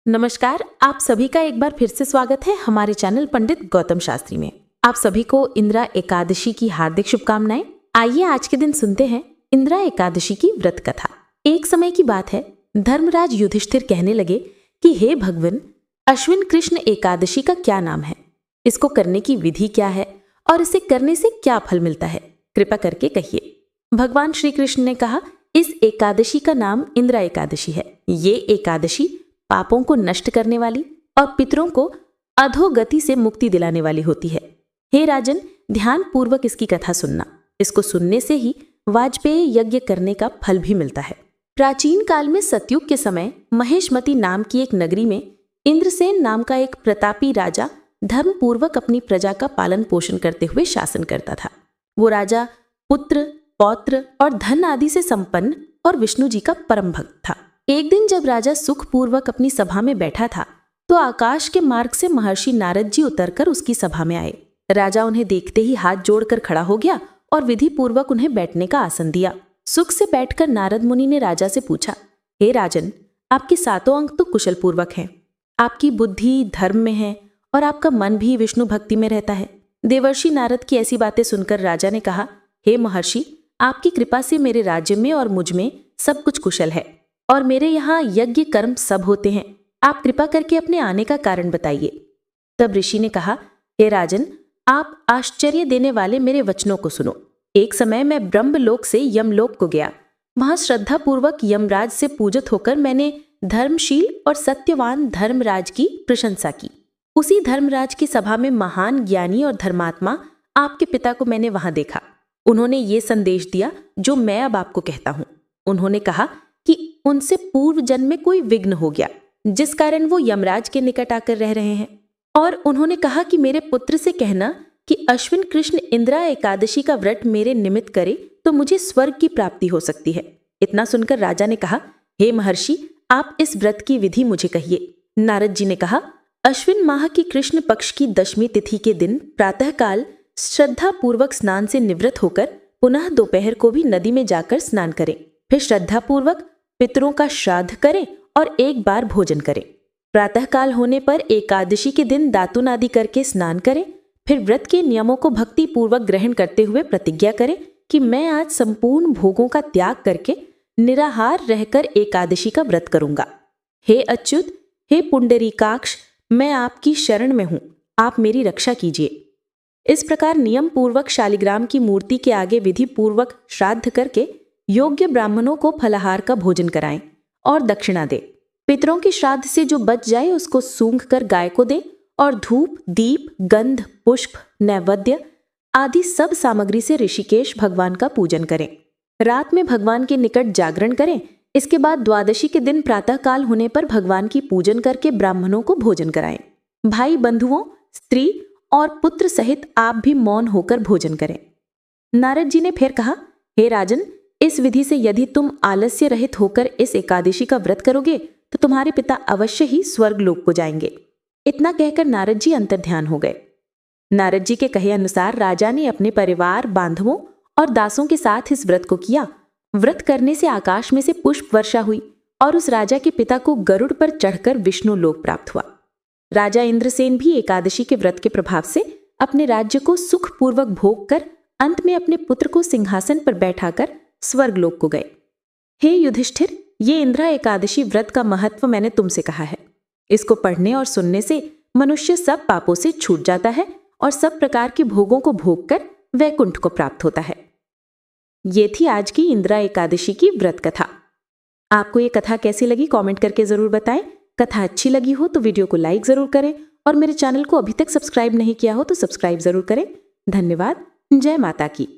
नमस्कार, आप सभी का एक बार फिर से स्वागत है हमारे चैनल पंडित गौतम शास्त्री में। आप सभी को इंदिरा एकादशी की हार्दिक शुभकामनाएं। आइए आज के दिन सुनते हैं इंदिरा एकादशी की व्रत कथा। एक समय की बात है, धर्मराज युधिष्ठिर कहने लगे कि हे भगवान, अश्विन कृष्ण एकादशी का क्या नाम है, इसको करने की विधि क्या है और इसे करने से क्या फल मिलता है, कृपा करके कहिए। भगवान श्री कृष्ण ने कहा, इस एकादशी का नाम इंदिरा एकादशी है। ये एकादशी पापों को नष्ट करने वाली और पितरों को अधोगति से मुक्ति दिलाने वाली होती है। हे राजन, ध्यान पूर्वक इसकी कथा सुनना। इसको सुनने से ही वाजपेयी यज्ञ करने का फल भी मिलता है। प्राचीन काल में सतयुग के समय महेशमती नाम की एक नगरी में इंद्रसेन नाम का एक प्रतापी राजा धर्म पूर्वक अपनी प्रजा का पालन पोषण करते हुए शासन करता था। वो राजा पुत्र, पौत्र और धन आदि से संपन्न और विष्णु जी का परम भक्त था। एक दिन जब राजा सुखपूर्वक अपनी सभा में बैठा था तो आकाश के मार्ग से महर्षि नारद जी उतरकर उसकी सभा में आए। राजा उन्हें देखते ही हाथ जोड़कर खड़ा हो गया और विधि पूर्वक उन्हें बैठने का आसन दिया। सुख से बैठकर नारद मुनि ने राजा से पूछा, हे राजन, आपके सातों अंग तो कुशल पूर्वक हैं, आपकी बुद्धि धर्म में है और आपका मन भी विष्णु भक्ति में रहता है। देवर्षि नारद की ऐसी बातें सुनकर राजा ने कहा, हे महर्षि, आपकी कृपा से मेरे राज्य में और मुझ में सब कुछ कुशल है और मेरे यहाँ यज्ञ कर्म सब होते हैं। आप कृपा करके अपने आने का कारण बताइए। तब ऋषि ने कहा, हे राजन, आप आश्चर्य देने वाले मेरे वचनों को सुनो। एक समय मैं ब्रह्मलोक से यमलोक को गया। वहां श्रद्धा पूर्वक यमराज से पूजित होकर मैंने धर्मशील और सत्यवान धर्मराज की प्रशंसा की। उसी धर्मराज की सभा में महान ज्ञानी और धर्मात्मा आपके पिता को मैंने वहां देखा। उन्होंने ये संदेश दिया जो मैं अब आपको कहता हूं। उन्होंने कहा कि उनसे पूर्व जन्म में कोई विघ्न हो गया, जिस कारण वो यमराज के निकट आकर रह रहे हैं। और उन्होंने कहा कि मेरे पुत्र से कहना कि अश्विन कृष्ण इंदिरा एकादशी का व्रत मेरे निमित्त करे तो मुझे स्वर्ग की प्राप्ति हो सकती है। इतना सुनकर राजा ने कहा, हे महर्षि, आप इस व्रत की विधि मुझे कहिए। नारद जी ने कहा, अश्विन माह की कृष्ण पक्ष की 10वीं तिथि के दिन प्रातःकाल श्रद्धा पूर्वक स्नान से निवृत्त होकर पुनः दोपहर को भी नदी में जाकर स्नान करें। फिर श्रद्धा पूर्वक पितरों का श्राद्ध करें और एक बार भोजन करें। प्रातःकाल होने पर एकादशी के दिन दातुन आदि करके स्नान करें। फिर व्रत के नियमों को भक्ति पूर्वक ग्रहण करते हुए प्रतिज्ञा करें कि मैं आज संपूर्ण भोगों का त्याग करके निराहार रहकर एकादशी का व्रत करूंगा। हे अच्युत, हे पुंडरीकाक्ष, मैं आपकी शरण में हूं, आप मेरी रक्षा कीजिए। इस प्रकार नियम पूर्वक शालिग्राम की मूर्ति के आगे विधि पूर्वक श्राद्ध करके योग्य ब्राह्मणों को फलाहार का भोजन कराएं और दक्षिणा दे। पितरों के श्राद्ध से जो बच जाए उसको सूंघ कर गाय को दे और धूप, दीप, गंध, पुष्प, नैवेद्य आदि सब सामग्री से ऋषिकेश भगवान का पूजन करें। रात में भगवान के निकट जागरण करें। इसके बाद द्वादशी के दिन प्रातःकाल होने पर भगवान की पूजन करके ब्राह्मणों को भोजन कराएं। भाई बंधुओं, स्त्री और पुत्र सहित आप भी मौन होकर भोजन करें। नारद जी ने फिर कहा, हे राजन, इस विधि से यदि तुम आलस्य रहित होकर इस एकादशी का व्रत करोगे तो तुम्हारे पिता अवश्य ही स्वर्ग लोक को जाएंगे। इतना कहकर नारद जी अंतर्ध्यान हो गए। नारद जी के कहे अनुसार राजा ने अपने परिवार, बांधवों और दासों के साथ इस व्रत को किया। व्रत करने से आकाश में से पुष्प वर्षा हुई और उस राजा के पिता को गरुड़ पर चढ़कर विष्णु लोक प्राप्त हुआ। राजा इंद्रसेन भी एकादशी के व्रत के प्रभाव से अपने राज्य को सुखपूर्वक भोग कर अंत में अपने पुत्र को सिंहासन पर बैठाकर स्वर्गलोक को गए। हे युधिष्ठिर, ये इंदिरा एकादशी व्रत का महत्व मैंने तुमसे कहा है। इसको पढ़ने और सुनने से मनुष्य सब पापों से छूट जाता है और सब प्रकार के भोगों को भोग कर वैकुंठ को प्राप्त होता है। ये थी आज की इंदिरा एकादशी की व्रत कथा। आपको ये कथा कैसी लगी कमेंट करके जरूर बताएं। कथा अच्छी लगी हो तो वीडियो को लाइक जरूर करें और मेरे चैनल को अभी तक सब्सक्राइब नहीं किया हो तो सब्सक्राइब जरूर करें। धन्यवाद। जय माता की।